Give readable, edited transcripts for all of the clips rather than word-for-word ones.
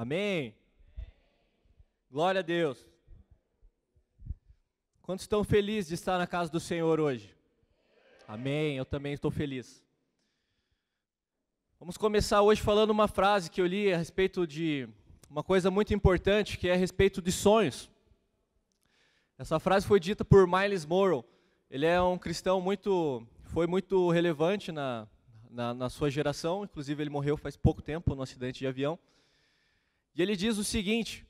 Amém? Glória a Deus. Quantos estão felizes de estar na casa do Senhor hoje? Amém, eu também estou feliz. Vamos começar hoje falando uma frase que eu li a respeito de uma coisa muito importante, que é a respeito de sonhos. Essa frase foi dita por Myles Munroe. Ele é um cristão foi muito relevante na sua geração, inclusive ele morreu faz pouco tempo num acidente de avião. E ele diz o seguinte,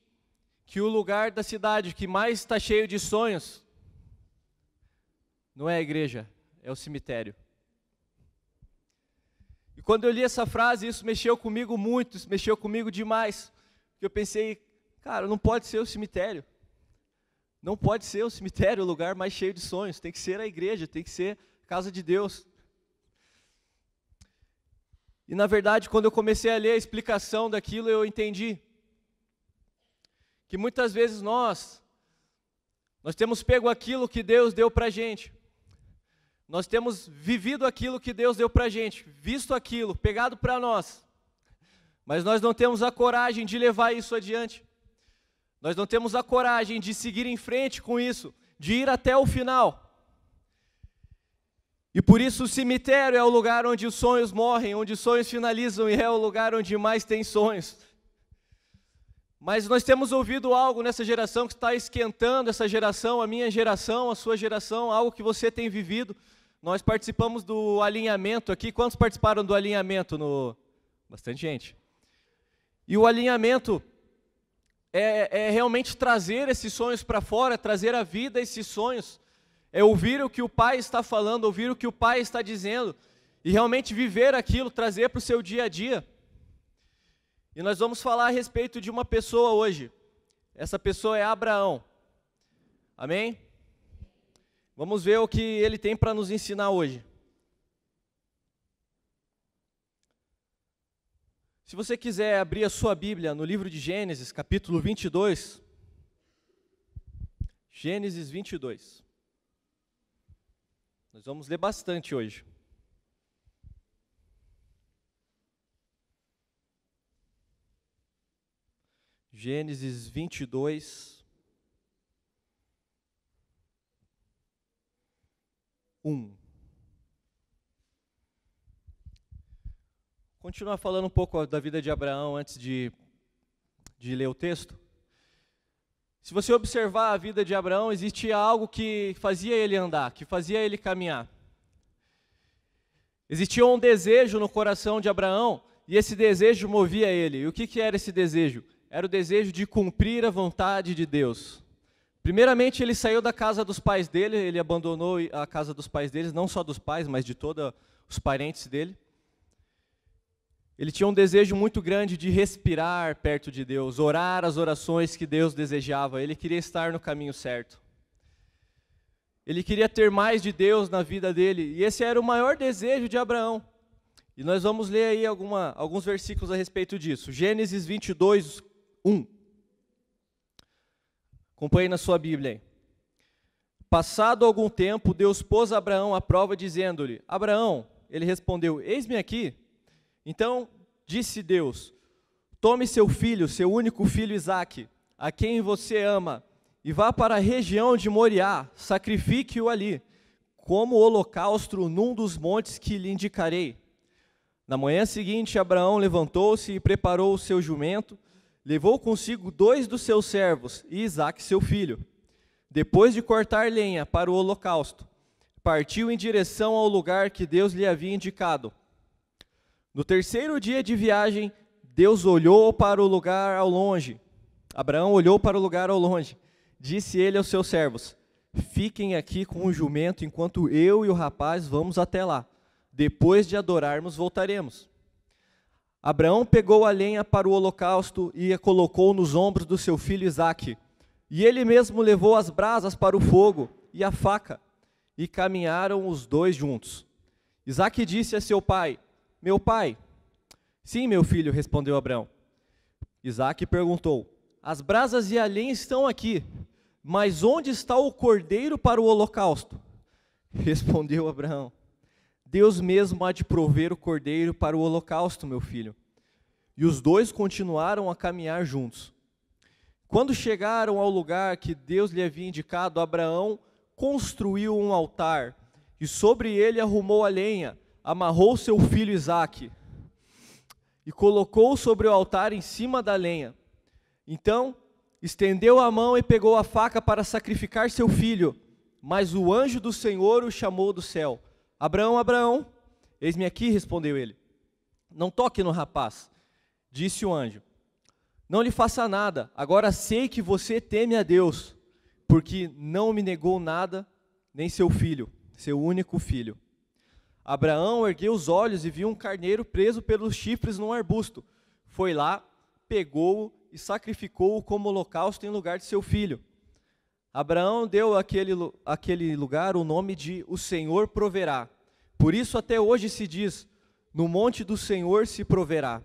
que o lugar da cidade que mais está cheio de sonhos não é a igreja, é o cemitério. E quando eu li essa frase, isso mexeu comigo muito, isso mexeu comigo demais. Porque eu pensei, cara, não pode ser o cemitério. Não pode ser o cemitério o lugar mais cheio de sonhos, tem que ser a igreja, tem que ser a casa de Deus. E na verdade, quando eu comecei a ler a explicação daquilo, eu entendi que muitas vezes nós temos pego aquilo que Deus deu para a gente. Nós temos vivido aquilo que Deus deu para a gente, visto aquilo, pegado para nós. Mas nós não temos a coragem de levar isso adiante. Nós não temos a coragem de seguir em frente com isso, de ir até o final. E por isso o cemitério é o lugar onde os sonhos morrem, onde os sonhos finalizam e é o lugar onde mais tem sonhos. Mas nós temos ouvido algo nessa geração que está esquentando essa geração, a minha geração, a sua geração, algo que você tem vivido. Nós participamos do alinhamento aqui. Quantos participaram do alinhamento? Bastante gente. E o alinhamento é realmente trazer esses sonhos para fora, trazer à vida esses sonhos. É ouvir o que o Pai está falando, ouvir o que o Pai está dizendo e realmente viver aquilo, trazer para o seu dia a dia. E nós vamos falar a respeito de uma pessoa hoje. Essa pessoa é Abraão. Amém? Vamos ver o que ele tem para nos ensinar hoje. Se você quiser abrir a sua Bíblia no livro de Gênesis, capítulo 22. Gênesis 22. Nós vamos ler bastante hoje. Gênesis 22, 1. Continuar falando um pouco da vida de Abraão antes de ler o texto. Se você observar a vida de Abraão, existia algo que fazia ele andar, que fazia ele caminhar. Existia um desejo no coração de Abraão, e esse desejo movia ele. E o que era esse desejo? Era o desejo de cumprir a vontade de Deus. Primeiramente, ele saiu da casa dos pais dele, ele abandonou a casa dos pais deles, não só dos pais, mas de todos os parentes dele. Ele tinha um desejo muito grande de respirar perto de Deus, orar as orações que Deus desejava. Ele queria estar no caminho certo. Ele queria ter mais de Deus na vida dele, e esse era o maior desejo de Abraão. E nós vamos ler aí alguns versículos a respeito disso. Gênesis 22, 1. Acompanhe na sua Bíblia aí. Passado algum tempo, Deus pôs Abraão à prova, dizendo-lhe: Abraão, ele respondeu: eis-me aqui. Então disse Deus: tome seu filho, seu único filho Isaque, a quem você ama, e vá para a região de Moriá, sacrifique-o ali, como holocausto num dos montes que lhe indicarei. Na manhã seguinte, Abraão levantou-se e preparou o seu jumento, levou consigo 2 dos seus servos e Isaque seu filho. Depois de cortar lenha para o holocausto, partiu em direção ao lugar que Deus lhe havia indicado. No terceiro dia de viagem, Deus olhou para o lugar ao longe. Abraão olhou para o lugar ao longe. Disse ele aos seus servos: fiquem aqui com o jumento enquanto eu e o rapaz vamos até lá. Depois de adorarmos, voltaremos. Abraão pegou a lenha para o holocausto e a colocou nos ombros do seu filho Isaque. E ele mesmo levou as brasas para o fogo e a faca. E caminharam os dois juntos. Isaque disse a seu pai: meu pai. Sim, meu filho, respondeu Abraão. Isaque perguntou: as brasas e a lenha estão aqui, mas onde está o cordeiro para o holocausto? Respondeu Abraão: Deus mesmo há de prover o cordeiro para o holocausto, meu filho. E os dois continuaram a caminhar juntos. Quando chegaram ao lugar que Deus lhe havia indicado, Abraão construiu um altar e sobre ele arrumou a lenha, amarrou seu filho Isaque e colocou sobre o altar em cima da lenha. Então estendeu a mão e pegou a faca para sacrificar seu filho, mas o anjo do Senhor o chamou do céu. Abraão, Abraão, eis-me aqui, respondeu ele. Não toque no rapaz, disse o anjo. Não lhe faça nada, agora sei que você teme a Deus, porque não me negou nada, nem seu filho, seu único filho. Abraão ergueu os olhos e viu um carneiro preso pelos chifres num arbusto. Foi lá, pegou-o e sacrificou-o como holocausto em lugar de seu filho. Abraão deu àquele lugar o nome de O Senhor Proverá. Por isso até hoje se diz, no monte do Senhor se proverá.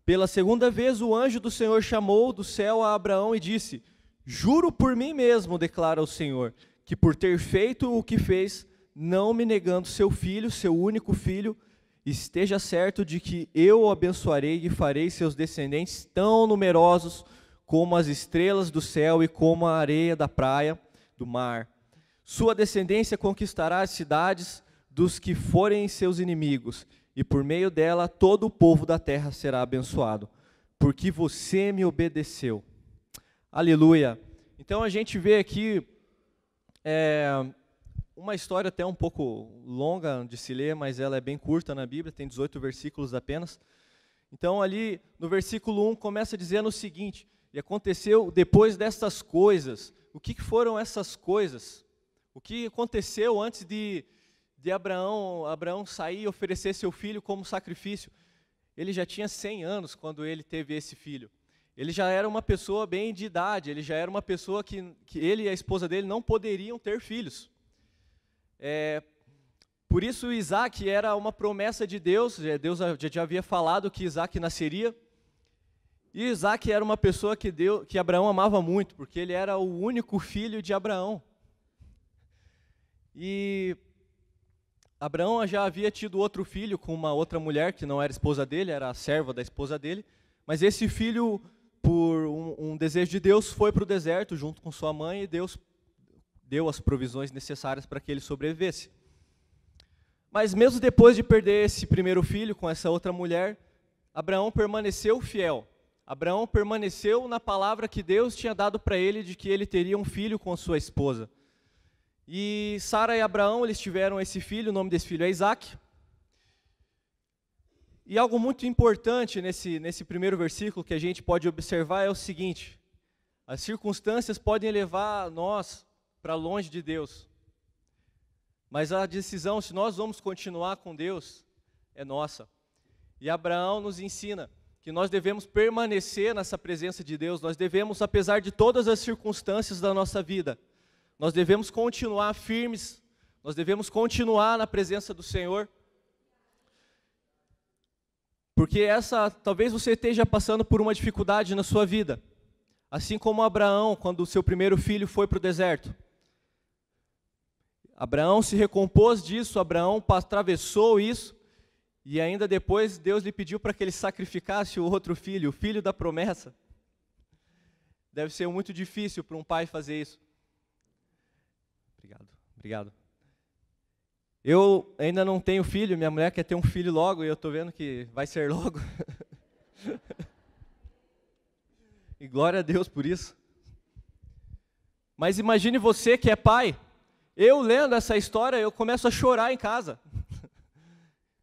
Pela segunda vez o anjo do Senhor chamou do céu a Abraão e disse, juro por mim mesmo, declara o Senhor, que por ter feito o que fez, não me negando seu filho, seu único filho, esteja certo de que eu o abençoarei e farei seus descendentes tão numerosos como as estrelas do céu e como a areia da praia do mar. Sua descendência conquistará as cidades dos que forem seus inimigos, e por meio dela todo o povo da terra será abençoado, porque você me obedeceu. Aleluia. Então a gente vê aqui uma história até um pouco longa de se ler, mas ela é bem curta na Bíblia, tem 18 versículos apenas. Então ali no versículo 1 começa dizendo o seguinte, e aconteceu depois dessas coisas. O que foram essas coisas? O que aconteceu antes de Abraão sair e oferecer seu filho como sacrifício? Ele já tinha 100 anos quando ele teve esse filho. Ele já era uma pessoa bem de idade, ele já era uma pessoa que ele e a esposa dele não poderiam ter filhos. Por isso Isaque era uma promessa de Deus, Deus já havia falado que Isaque nasceria. E Isaque era uma pessoa que Abraão amava muito, porque ele era o único filho de Abraão. E Abraão já havia tido outro filho com uma outra mulher, que não era esposa dele, era a serva da esposa dele. Mas esse filho, por um desejo de Deus, foi para o deserto junto com sua mãe, e Deus deu as provisões necessárias para que ele sobrevivesse. Mas mesmo depois de perder esse primeiro filho com essa outra mulher, Abraão permaneceu fiel. Abraão permaneceu na palavra que Deus tinha dado para ele de que ele teria um filho com sua esposa. E Sara e Abraão, eles tiveram esse filho, o nome desse filho é Isaque. E algo muito importante nesse primeiro versículo que a gente pode observar é o seguinte: as circunstâncias podem levar nós para longe de Deus, mas a decisão se nós vamos continuar com Deus é nossa. E Abraão nos ensina que nós devemos permanecer nessa presença de Deus, nós devemos, apesar de todas as circunstâncias da nossa vida, nós devemos continuar firmes, nós devemos continuar na presença do Senhor. Porque talvez você esteja passando por uma dificuldade na sua vida, assim como Abraão, quando o seu primeiro filho foi para o deserto. Abraão se recompôs disso, Abraão atravessou isso, e ainda depois Deus lhe pediu para que ele sacrificasse o outro filho, o filho da promessa. Deve ser muito difícil para um pai fazer isso. Obrigado. Eu ainda não tenho filho, minha mulher quer ter um filho logo, e eu estou vendo que vai ser logo. E glória a Deus por isso. Mas imagine você que é pai. Eu lendo essa história, eu começo a chorar em casa.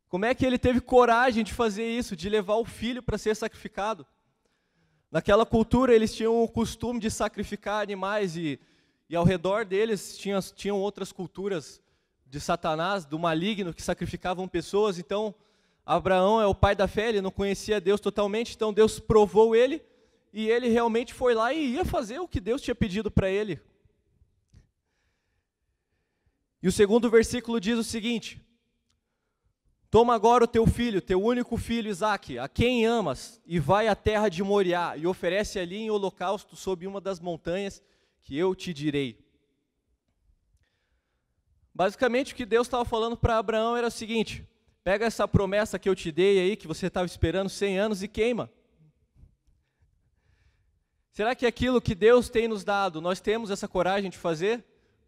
Como é que ele teve coragem de fazer isso, de levar o filho para ser sacrificado? Naquela cultura eles tinham o costume de sacrificar animais e ao redor deles tinham outras culturas de Satanás, do maligno, que sacrificavam pessoas. Então Abraão é o pai da fé, ele não conhecia Deus totalmente, então Deus provou ele, e ele realmente foi lá e ia fazer o que Deus tinha pedido para ele. E o segundo versículo diz o seguinte: toma agora o teu filho, teu único filho Isaque, a quem amas, e vai à terra de Moriá, e oferece ali em holocausto sob uma das montanhas que eu te direi. Basicamente o que Deus estava falando para Abraão era o seguinte: pega essa promessa que eu te dei aí, que você estava esperando 100 anos, e queima. Será que aquilo que Deus tem nos dado, nós temos essa coragem de fazer?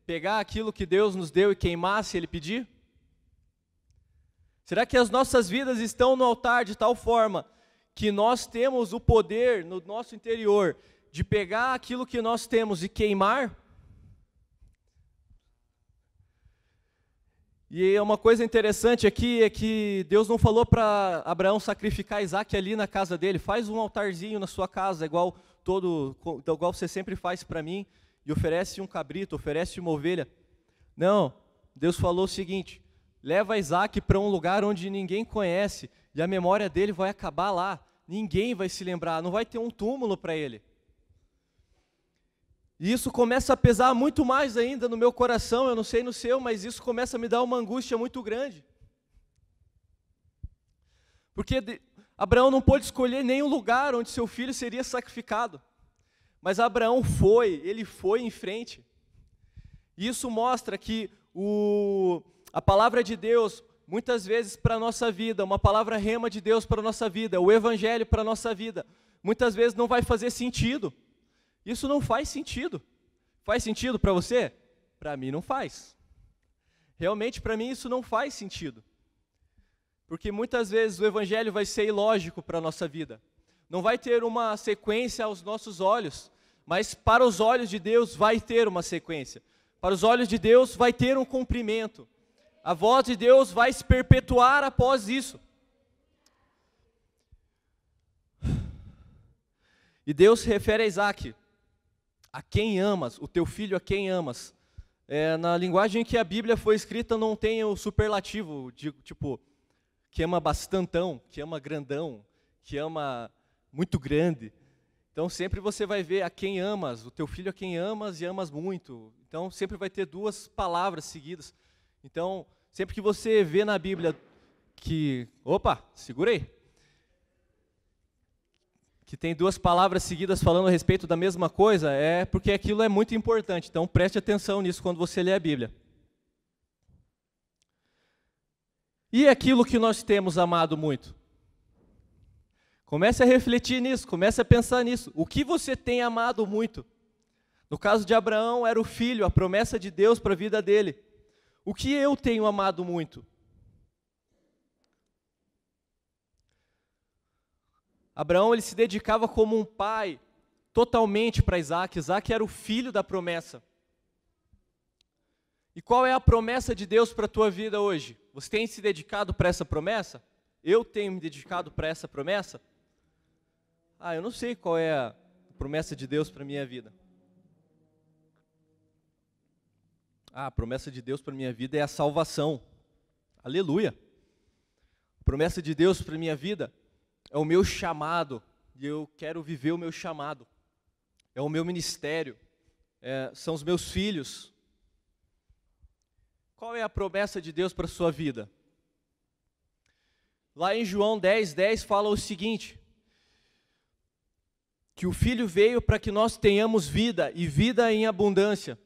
Pegar aquilo que Deus nos deu e queimar se Ele pedir? Será que as nossas vidas estão no altar de tal forma que nós temos o poder no nosso interior de pegar aquilo que nós temos e queimar? E uma coisa interessante aqui é que Deus não falou para Abraão sacrificar Isaac ali na casa dele. Faz um altarzinho na sua casa, igual você sempre faz para mim, e oferece um cabrito, oferece uma ovelha. Não, Deus falou o seguinte: leva Isaac para um lugar onde ninguém conhece, e a memória dele vai acabar lá. Ninguém vai se lembrar, não vai ter um túmulo para ele. E isso começa a pesar muito mais ainda no meu coração, eu não sei no seu, mas isso começa a me dar uma angústia muito grande. Porque Abraão não pôde escolher nenhum lugar onde seu filho seria sacrificado. Mas Abraão ele foi em frente. E isso mostra que a palavra de Deus, muitas vezes para a nossa vida, uma palavra rema de Deus para a nossa vida, o evangelho para a nossa vida, muitas vezes não vai fazer sentido. Isso não faz sentido. Faz sentido para você? Para mim não faz. Realmente para mim isso não faz sentido. Porque muitas vezes o evangelho vai ser ilógico para a nossa vida. Não vai ter uma sequência aos nossos olhos, mas para os olhos de Deus vai ter uma sequência. Para os olhos de Deus vai ter um cumprimento. A voz de Deus vai se perpetuar após isso. E Deus se refere a Isaac: a quem amas, o teu filho a quem amas. Na linguagem que a Bíblia foi escrita não tem o superlativo, tipo, que ama bastantão, que ama grandão, que ama muito grande. Então sempre você vai ver a quem amas, o teu filho a quem amas e amas muito. Então sempre vai ter duas palavras seguidas. Então sempre que você vê na Bíblia que, segurei, que tem duas palavras seguidas falando a respeito da mesma coisa, é porque aquilo é muito importante. Então preste atenção nisso quando você lê a Bíblia. E aquilo que nós temos amado muito? Comece a refletir nisso, comece a pensar nisso. O que você tem amado muito? No caso de Abraão, era o filho, a promessa de Deus para a vida dele. O que eu tenho amado muito? Abraão ele se dedicava como um pai totalmente para Isaac. Isaac era o filho da promessa. E qual é a promessa de Deus para a tua vida hoje? Você tem se dedicado para essa promessa? Eu tenho me dedicado para essa promessa? Eu não sei qual é a promessa de Deus para a minha vida. A promessa de Deus para a minha vida é a salvação. Aleluia! A promessa de Deus para a minha vida é o meu chamado, e eu quero viver o meu chamado. É o meu ministério, são os meus filhos. Qual é a promessa de Deus para a sua vida? Lá em João 10:10 fala o seguinte: que o Filho veio para que nós tenhamos vida, e vida em abundância.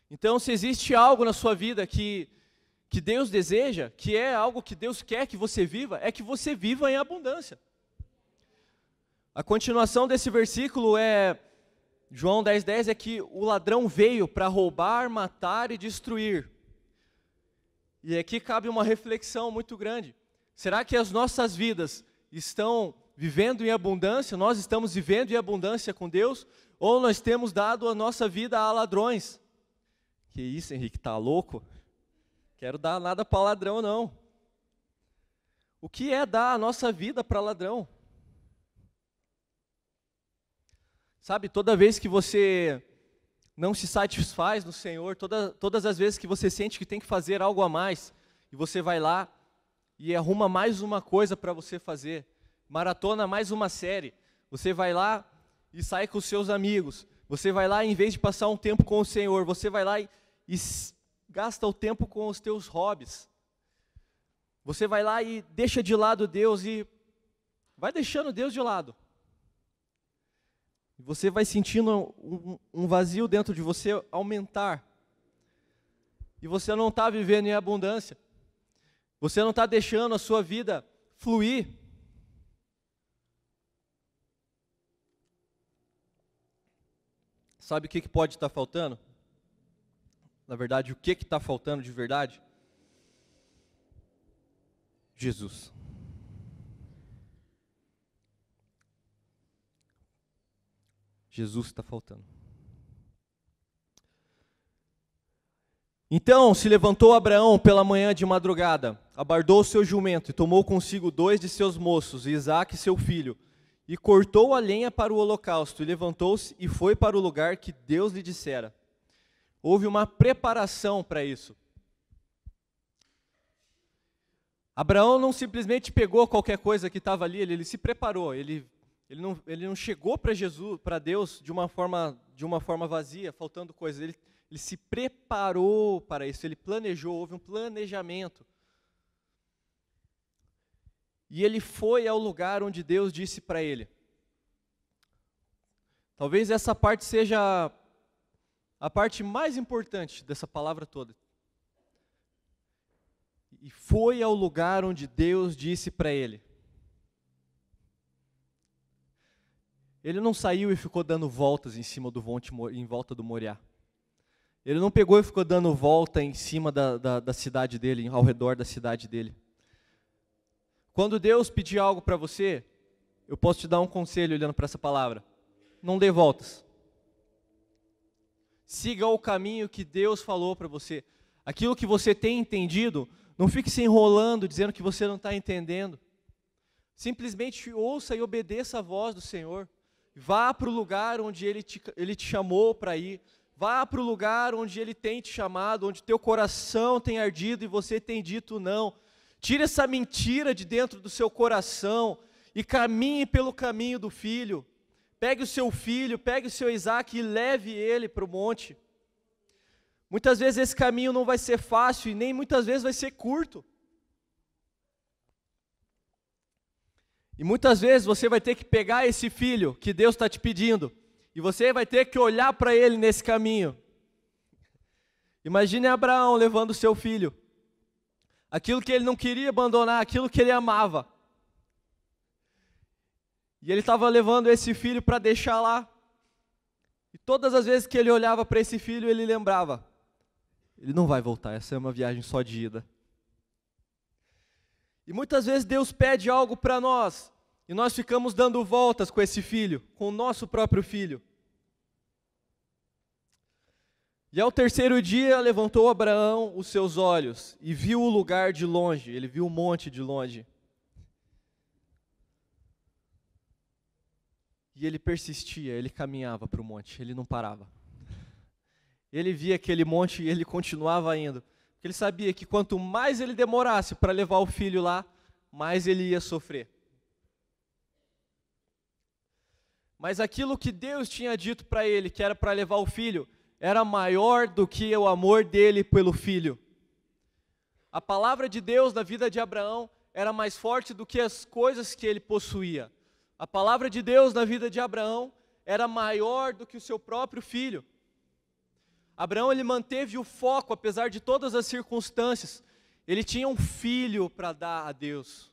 Então, se existe algo na sua vida que Deus deseja, que é algo que Deus quer que você viva, é que você viva em abundância. A continuação desse versículo João 10:10, é que o ladrão veio para roubar, matar e destruir. E aqui cabe uma reflexão muito grande. Será que as nossas vidas estão vivendo em abundância? Nós estamos vivendo em abundância com Deus? Ou nós temos dado a nossa vida a ladrões? Que isso, Henrique, tá louco? Quero dar nada para ladrão, não. O que é dar a nossa vida para ladrão? Sabe, toda vez que você não se satisfaz no Senhor, todas as vezes que você sente que tem que fazer algo a mais, e você vai lá e arruma mais uma coisa para você fazer, maratona mais uma série, você vai lá e sai com os seus amigos, você vai lá, em vez de passar um tempo com o Senhor, você vai lá e gasta o tempo com os teus hobbies. Você vai lá e deixa de lado Deus e vai deixando Deus de lado. Você vai sentindo um vazio dentro de você aumentar. E você não está vivendo em abundância. Você não está deixando a sua vida fluir. Sabe o que pode estar faltando? Na verdade, o que está faltando de verdade? Jesus. Jesus está faltando. Então se levantou Abraão pela manhã de madrugada, abardou o seu jumento e tomou consigo 2 de seus moços, Isaque seu filho, e cortou a lenha para o holocausto, e levantou-se e foi para o lugar que Deus lhe dissera. Houve uma preparação para isso. Abraão não simplesmente pegou qualquer coisa que estava ali, ele se preparou, ele não chegou para Jesus, para Deus de uma forma vazia, faltando coisas. Ele se preparou para isso, ele planejou, houve um planejamento. E ele foi ao lugar onde Deus disse para ele. Talvez essa parte seja a parte mais importante dessa palavra toda. E foi ao lugar onde Deus disse para ele. Ele não saiu e ficou dando voltas em cima do monte, em volta do Moriá. Ele não pegou e ficou dando volta em cima da cidade dele, ao redor da cidade dele. Quando Deus pedir algo para você, eu posso te dar um conselho olhando para essa palavra. Não dê voltas. Siga o caminho que Deus falou para você. Aquilo que você tem entendido, não fique se enrolando, dizendo que você não está entendendo. Simplesmente ouça e obedeça a voz do Senhor. Vá para o lugar onde Ele te chamou para ir. Vá para o lugar onde Ele tem te chamado, onde teu coração tem ardido e você tem dito não. Tire essa mentira de dentro do seu coração e caminhe pelo caminho do Filho. Pegue o seu filho, pegue o seu Isaque e leve ele para o monte. Muitas vezes esse caminho não vai ser fácil e nem muitas vezes vai ser curto. E muitas vezes você vai ter que pegar esse filho que Deus está te pedindo e você vai ter que olhar para ele nesse caminho. Imagine Abraão levando o seu filho. Aquilo que ele não queria abandonar, aquilo que ele amava. E ele estava levando esse filho para deixar lá. E todas as vezes que ele olhava para esse filho, ele lembrava. Ele não vai voltar, essa é uma viagem só de ida. E muitas vezes Deus pede algo para nós. E nós ficamos dando voltas com esse filho, com o nosso próprio filho. E ao terceiro dia levantou Abraão os seus olhos e viu o lugar de longe, ele viu o monte de longe. E ele persistia, ele caminhava para o monte, ele não parava. Ele via aquele monte e ele continuava indo. Porque ele sabia que quanto mais ele demorasse para levar o filho lá, mais ele ia sofrer. Mas aquilo que Deus tinha dito para ele, que era para levar o filho, era maior do que o amor dele pelo filho. A palavra de Deus na vida de Abraão era mais forte do que as coisas que ele possuía. A palavra de Deus na vida de Abraão era maior do que o seu próprio filho. Abraão, ele manteve o foco, apesar de todas as circunstâncias. Ele tinha um filho para dar a Deus.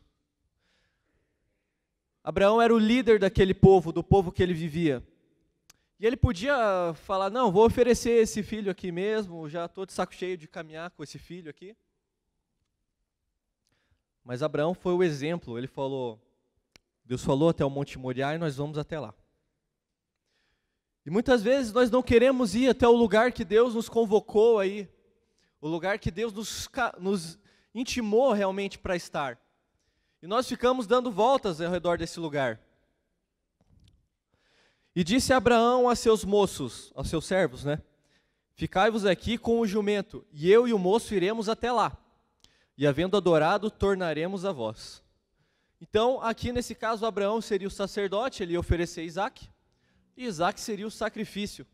Abraão era o líder daquele povo, do povo que ele vivia. E ele podia falar, não, vou oferecer esse filho aqui mesmo, já estou de saco cheio de caminhar com esse filho aqui. Mas Abraão foi o exemplo, ele falou, Deus falou até o Monte Moriá e nós vamos até lá. E muitas vezes nós não queremos ir até o lugar que Deus nos convocou aí, o lugar que Deus nos intimou realmente para estar. E nós ficamos dando voltas ao redor desse lugar. E disse Abraão a seus moços, aos seus servos, né? Ficai-vos aqui com o jumento, e eu e o moço iremos até lá. E havendo adorado, tornaremos a vós. Então, aqui nesse caso, Abraão seria o sacerdote, ele ia oferecer Isaque, e Isaque seria o sacrifício.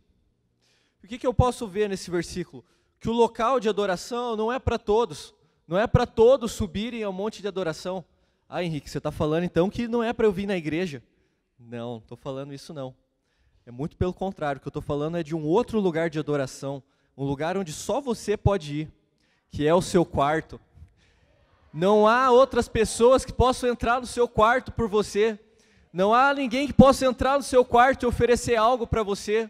O que eu posso ver nesse versículo? Que o local de adoração não é para todos, não é para todos subirem ao monte de adoração. Ah, Henrique, você está falando então que não é para eu vir na igreja? Não, não estou falando isso não. É muito pelo contrário, o que eu estou falando é de um outro lugar de adoração, um lugar onde só você pode ir, que é o seu quarto. Não há outras pessoas que possam entrar no seu quarto por você. Não há ninguém que possa entrar no seu quarto e oferecer algo para você.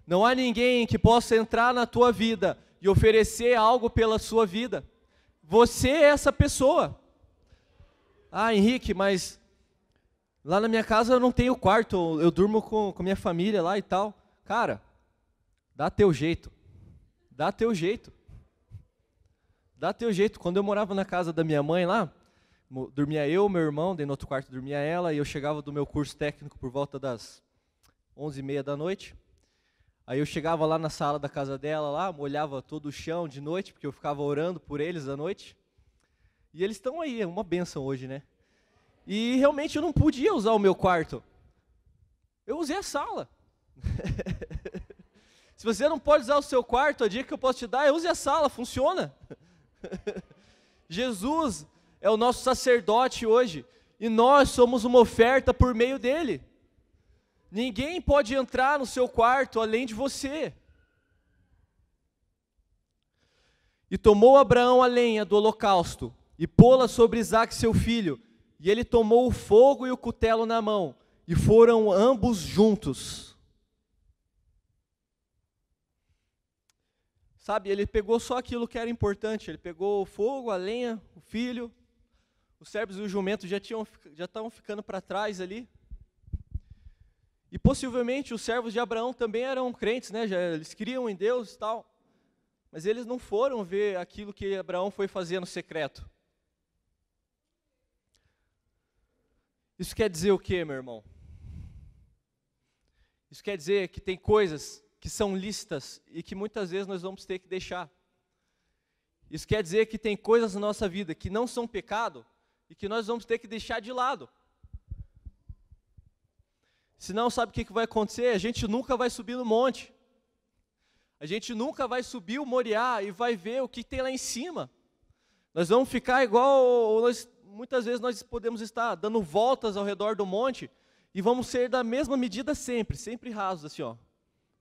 Não há ninguém que possa entrar na tua vida e oferecer algo pela sua vida. Você é essa pessoa. Ah, Henrique, mas lá na minha casa eu não tenho quarto, eu durmo com minha família lá e tal. Cara, dá teu jeito. Dá teu jeito. Dá teu jeito. Quando eu morava na casa da minha mãe lá, dormia eu, meu irmão, daí no outro quarto dormia ela, e eu chegava do meu curso técnico por volta das 11h30 da noite. Aí eu chegava lá na sala da casa dela, lá, molhava todo o chão de noite, porque eu ficava orando por eles à noite. E eles estão aí, é uma bênção hoje, né? E realmente eu não podia usar o meu quarto. Eu usei a sala. Se você não pode usar o seu quarto, a dica que eu posso te dar é use a sala, funciona. Jesus é o nosso sacerdote hoje, e nós somos uma oferta por meio dele. Ninguém pode entrar no seu quarto além de você. E tomou Abraão a lenha do holocausto, e pô-la sobre Isaque seu filho, e ele tomou o fogo e o cutelo na mão, e foram ambos juntos. Sabe, ele pegou só aquilo que era importante, ele pegou o fogo, a lenha, o filho, os servos e o jumento já estavam ficando para trás ali. E possivelmente os servos de Abraão também eram crentes, né? Eles criam em Deus e tal. Mas eles não foram ver aquilo que Abraão foi fazer no secreto. Isso quer dizer o quê, meu irmão? Isso quer dizer que tem coisas que são lícitas e que muitas vezes nós vamos ter que deixar. Isso quer dizer que tem coisas na nossa vida que não são pecado e que nós vamos ter que deixar de lado. Senão, sabe o que vai acontecer? A gente nunca vai subir no monte. A gente nunca vai subir o Moriá e vai ver o que tem lá em cima. Nós vamos ficar igual, muitas vezes nós podemos estar dando voltas ao redor do monte e vamos ser da mesma medida sempre rasos assim, ó.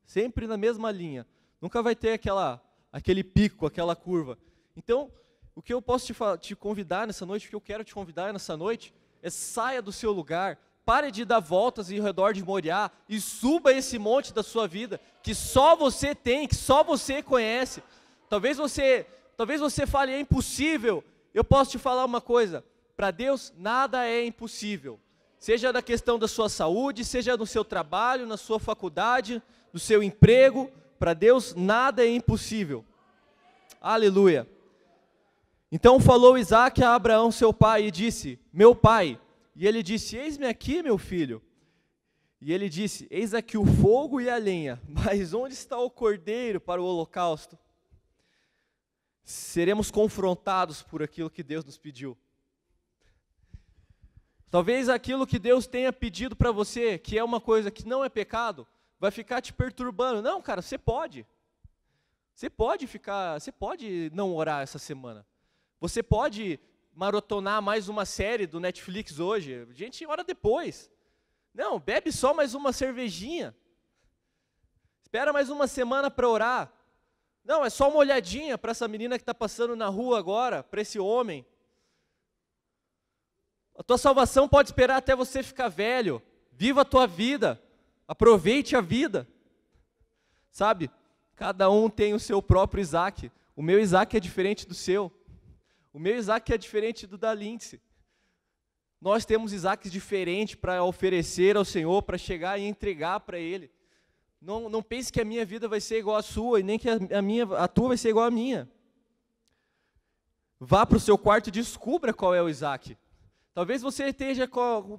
Sempre na mesma linha. Nunca vai ter aquele pico, aquela curva. Então, o que eu posso te convidar nessa noite, o que eu quero te convidar nessa noite, é saia do seu lugar, pare de dar voltas ao redor de Moriá e suba esse monte da sua vida, que só você tem, que só você conhece. Talvez você fale, é impossível. Eu posso te falar uma coisa, para Deus nada é impossível. Seja na questão da sua saúde, seja no seu trabalho, na sua faculdade, no seu emprego, para Deus nada é impossível. Aleluia. Então falou Isaque a Abraão seu pai e disse, meu pai. E ele disse, eis-me aqui, meu filho. E ele disse, eis aqui o fogo e a lenha, mas onde está o cordeiro para o holocausto? Seremos confrontados por aquilo que Deus nos pediu. Talvez aquilo que Deus tenha pedido para você, que é uma coisa que não é pecado, vai ficar te perturbando. Não, cara, você pode. Você pode não orar essa semana. Você pode maratonar mais uma série do Netflix hoje. A gente ora depois. Não, bebe só mais uma cervejinha. Espera mais uma semana para orar. Não, é só uma olhadinha para essa menina que está passando na rua agora, para esse homem. A tua salvação pode esperar até você ficar velho. Viva a tua vida. Aproveite a vida. Sabe? Cada um tem o seu próprio Isaque. O meu Isaque é diferente do seu. O meu Isaque é diferente do da Lindsay. Nós temos Isaques diferentes para oferecer ao Senhor, para chegar e entregar para Ele. Não pense que a minha vida vai ser igual à sua, e nem que a tua vai ser igual à minha. Vá para o seu quarto e descubra qual é o Isaque. Talvez você esteja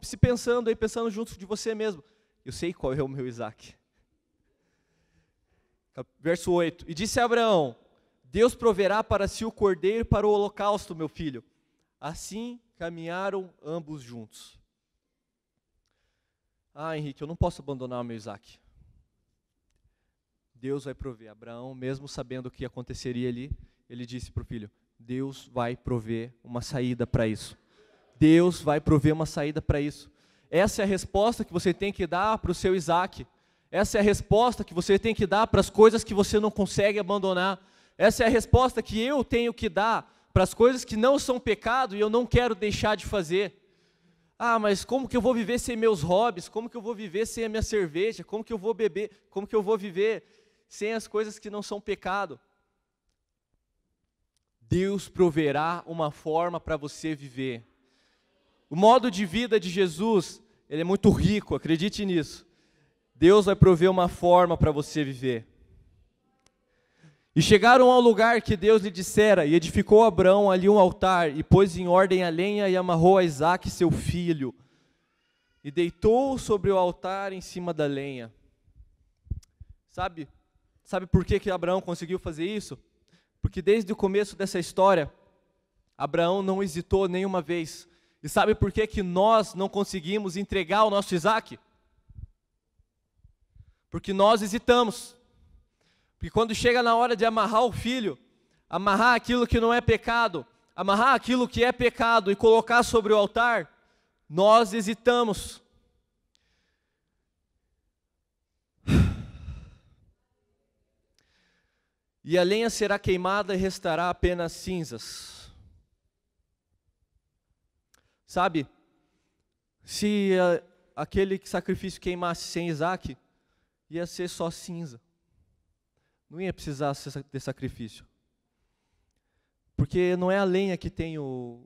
se pensando junto de você mesmo. Eu sei qual é o meu Isaque. Verso 8. E disse a Abraão, Deus proverá para si o cordeiro para o holocausto, meu filho. Assim caminharam ambos juntos. Ah, Henrique, eu não posso abandonar o meu Isaque. Deus vai prover. Abraão, mesmo sabendo o que aconteceria ali, ele disse para o filho, Deus vai prover uma saída para isso. Deus vai prover uma saída para isso. Essa é a resposta que você tem que dar para o seu Isaque. Essa é a resposta que você tem que dar para as coisas que você não consegue abandonar. Essa é a resposta que eu tenho que dar para as coisas que não são pecado e eu não quero deixar de fazer. Ah, mas como que eu vou viver sem meus hobbies? Como que eu vou viver sem a minha cerveja? Como que eu vou beber? Como que eu vou viver sem as coisas que não são pecado? Deus proverá uma forma para você viver. O modo de vida de Jesus, ele é muito rico, acredite nisso. Deus vai prover uma forma para você viver. E chegaram ao lugar que Deus lhe dissera, e edificou Abraão ali um altar, e pôs em ordem a lenha, e amarrou a Isaque seu filho, e deitou sobre o altar em cima da lenha. Sabe por que Abraão conseguiu fazer isso? Porque desde o começo dessa história, Abraão não hesitou nenhuma vez. E sabe por que nós não conseguimos entregar o nosso Isaque? Porque nós hesitamos. Porque quando chega na hora de amarrar o filho, amarrar aquilo que não é pecado, amarrar aquilo que é pecado e colocar sobre o altar, nós hesitamos. E a lenha será queimada e restará apenas cinzas. Sabe, se aquele sacrifício queimasse sem Isaque, ia ser só cinza. Não ia precisar ter sacrifício. Porque não é a lenha que tem o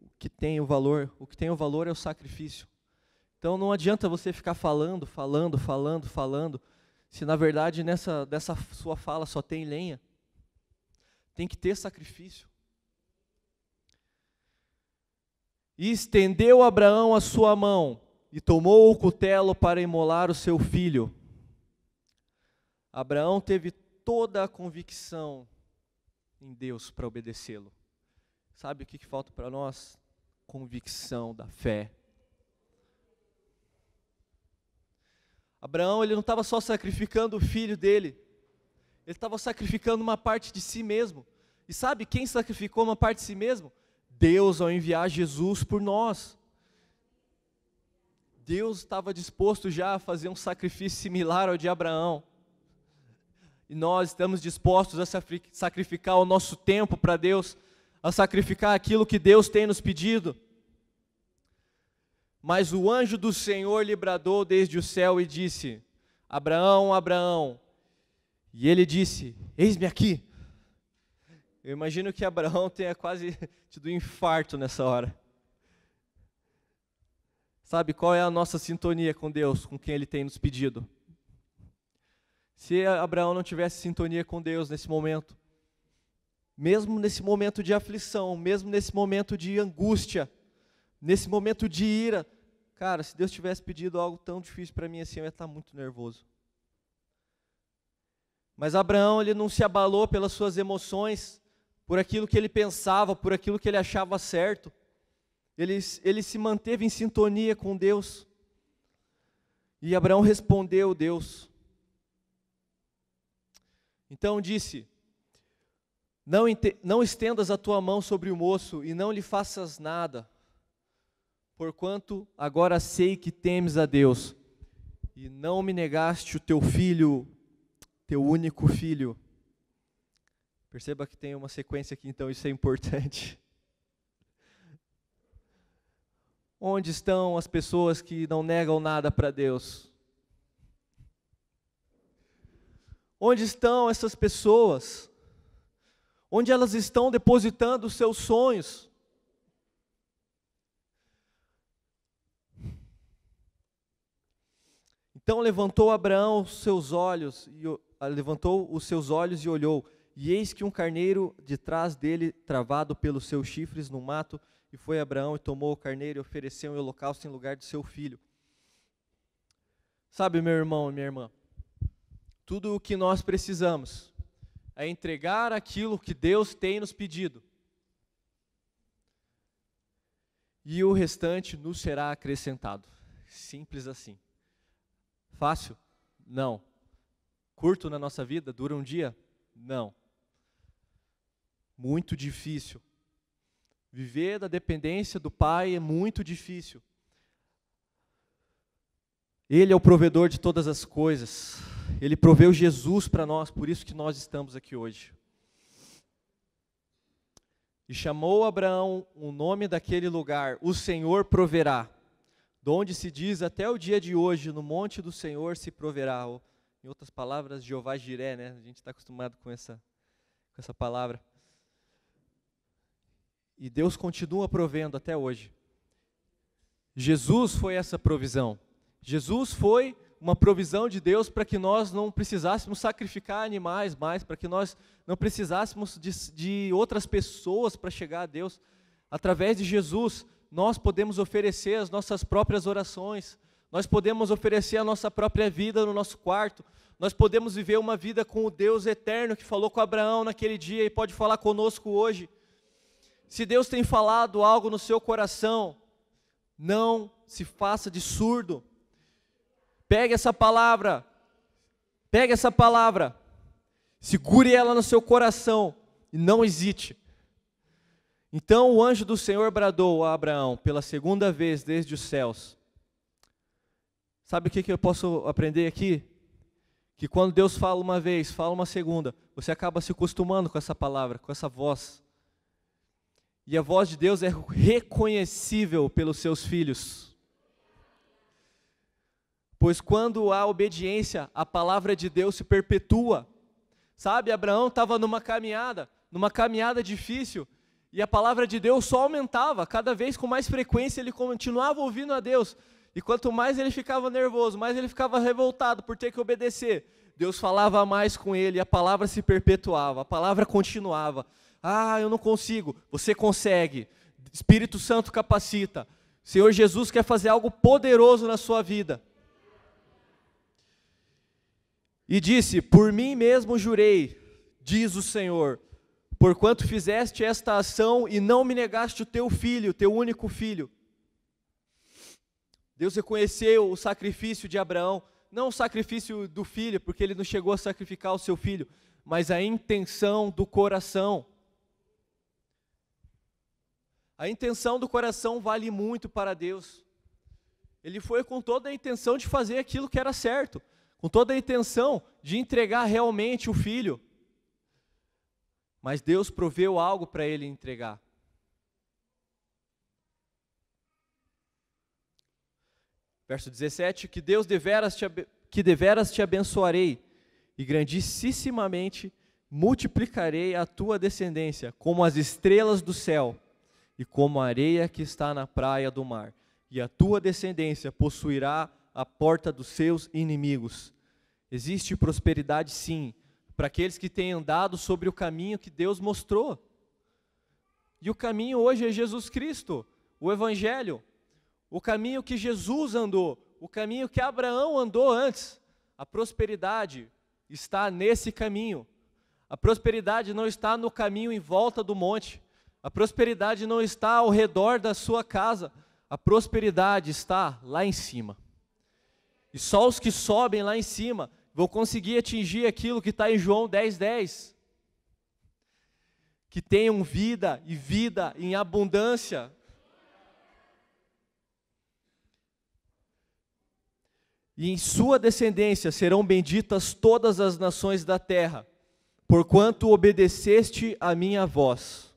valor. O que tem o valor é o sacrifício. Então não adianta você ficar falando, se na verdade dessa sua fala só tem lenha. Tem que ter sacrifício. E estendeu Abraão a sua mão, e tomou o cutelo para imolar o seu filho. Abraão teve toda a convicção em Deus para obedecê-lo. Sabe o que falta para nós? Convicção da fé. Abraão, ele não estava só sacrificando o filho dele, ele estava sacrificando uma parte de si mesmo. E sabe quem sacrificou uma parte de si mesmo? Deus, ao enviar Jesus por nós. Deus estava disposto já a fazer um sacrifício similar ao de Abraão. E nós estamos dispostos a sacrificar o nosso tempo para Deus, a sacrificar aquilo que Deus tem nos pedido. Mas o anjo do Senhor lhe bradou desde o céu e disse: Abraão, Abraão. E ele disse: eis-me aqui. Eu imagino que Abraão tenha quase tido um infarto nessa hora. Sabe qual é a nossa sintonia com Deus, com quem Ele tem nos pedido? Se Abraão não tivesse sintonia com Deus nesse momento, mesmo nesse momento de aflição, mesmo nesse momento de angústia, nesse momento de ira, cara, se Deus tivesse pedido algo tão difícil para mim assim, eu ia estar muito nervoso. Mas Abraão, ele não se abalou pelas suas emoções, por aquilo que ele pensava, por aquilo que ele achava certo. Ele se manteve em sintonia com Deus. E Abraão respondeu Deus. Então disse: não estendas a tua mão sobre o moço e não lhe faças nada, porquanto agora sei que temes a Deus, e não me negaste o teu filho, teu único filho. Perceba que tem uma sequência aqui, então isso é importante. Onde estão as pessoas que não negam nada para Deus? Onde estão essas pessoas? Onde elas estão depositando os seus sonhos? Então levantou Abraão os seus olhos e olhou, e eis que um carneiro de trás dele, travado pelos seus chifres no mato, e foi Abraão e tomou o carneiro e ofereceu um holocausto em lugar de seu filho. Sabe, meu irmão e minha irmã, tudo o que nós precisamos é entregar aquilo que Deus tem nos pedido, e o restante nos será acrescentado. Simples assim. Fácil? Não. Curto na nossa vida? Dura um dia? Não. Muito difícil. Viver da dependência do Pai é muito difícil. Ele é o provedor de todas as coisas. Ele proveu Jesus para nós, por isso que nós estamos aqui hoje. E chamou Abraão o nome daquele lugar: o Senhor proverá. donde se diz até o dia de hoje, no monte do Senhor se proverá. Ou, em outras palavras, Jeová Jiré, né? A gente está acostumado com essa palavra. E Deus continua provendo até hoje. Jesus foi essa provisão. Jesus foi uma provisão de Deus para que nós não precisássemos sacrificar animais mais, para que nós não precisássemos de outras pessoas para chegar a Deus. Através de Jesus, nós podemos oferecer as nossas próprias orações, nós podemos oferecer a nossa própria vida no nosso quarto, nós podemos viver uma vida com o Deus eterno que falou com Abraão naquele dia e pode falar conosco hoje. Se Deus tem falado algo no seu coração, não se faça de surdo. Pegue essa palavra, segure ela no seu coração e não hesite. Então o anjo do Senhor bradou a Abraão pela segunda vez desde os céus. Sabe o que eu posso aprender aqui? Que quando Deus fala uma vez, fala uma segunda, você acaba se acostumando com essa palavra, com essa voz. E a voz de Deus é reconhecível pelos seus filhos. Pois quando há obediência, a palavra de Deus se perpetua. Sabe, Abraão estava numa caminhada difícil, e a palavra de Deus só aumentava, cada vez com mais frequência ele continuava ouvindo a Deus. E quanto mais ele ficava nervoso, mais ele ficava revoltado por ter que obedecer, Deus falava mais com ele, e a palavra se perpetuava, a palavra continuava. Ah, eu não consigo. Você consegue. Espírito Santo capacita. O Senhor Jesus quer fazer algo poderoso na sua vida. E disse, por mim mesmo jurei, diz o Senhor, porquanto fizeste esta ação e não me negaste o teu filho, teu único filho. Deus reconheceu o sacrifício de Abraão, não o sacrifício do filho, porque ele não chegou a sacrificar o seu filho, mas a intenção do coração. A intenção do coração vale muito para Deus. Ele foi com toda a intenção de fazer aquilo que era certo, com toda a intenção de entregar realmente o filho. Mas Deus proveu algo para ele entregar. Verso 17, que deveras te abençoarei, e grandissimamente multiplicarei a tua descendência, como as estrelas do céu, e como a areia que está na praia do mar. E a tua descendência possuirá a porta dos seus inimigos. Existe prosperidade sim, para aqueles que têm andado sobre o caminho que Deus mostrou. E o caminho hoje é Jesus Cristo, o Evangelho. O caminho que Jesus andou, o caminho que Abraão andou antes. A prosperidade está nesse caminho. A prosperidade não está no caminho em volta do monte. A prosperidade não está ao redor da sua casa. A prosperidade está lá em cima. E só os que sobem lá em cima vão conseguir atingir aquilo que está em João 10:10. Que tenham vida e vida em abundância. E em sua descendência serão benditas todas as nações da terra, porquanto obedeceste a minha voz.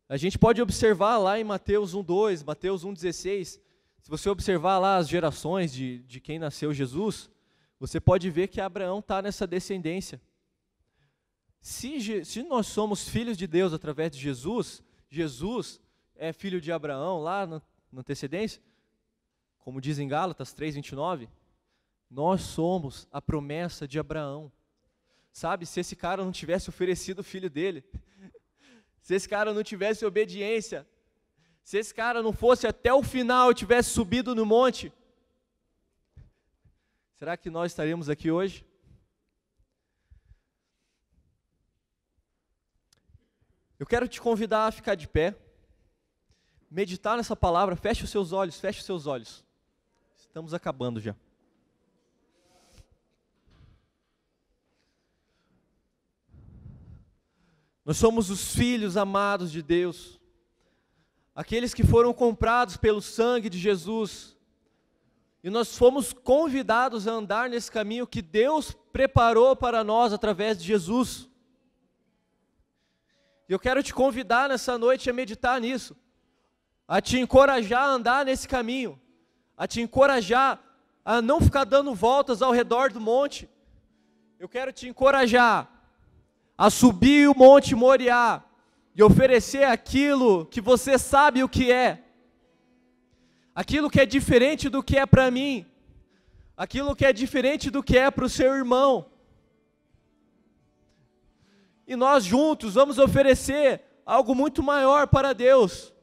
A gente pode observar lá em Mateus 1:2, Mateus 1:16, se você observar lá as gerações de quem nasceu Jesus, você pode ver que Abraão está nessa descendência. Se nós somos filhos de Deus através de Jesus, Jesus é filho de Abraão lá na antecedência, como diz em Gálatas 3:29, nós somos a promessa de Abraão. Sabe, se esse cara não tivesse oferecido o filho dele, se esse cara não tivesse obediência, se esse cara não fosse até o final e tivesse subido no monte, será que nós estaríamos aqui hoje? Eu quero te convidar a ficar de pé, meditar nessa palavra, feche os seus olhos, feche os seus olhos. Estamos acabando já. Nós somos os filhos amados de Deus, aqueles que foram comprados pelo sangue de Jesus, e nós fomos convidados a andar nesse caminho que Deus preparou para nós através de Jesus. E eu quero te convidar nessa noite a meditar nisso. a te encorajar a andar nesse caminho, a te encorajar a não ficar dando voltas ao redor do monte. Eu quero te encorajar a subir o Monte Moriá e oferecer aquilo que você sabe o que é, aquilo que é diferente do que é para mim, aquilo que é diferente do que é para o seu irmão. E nós juntos vamos oferecer algo muito maior para Deus.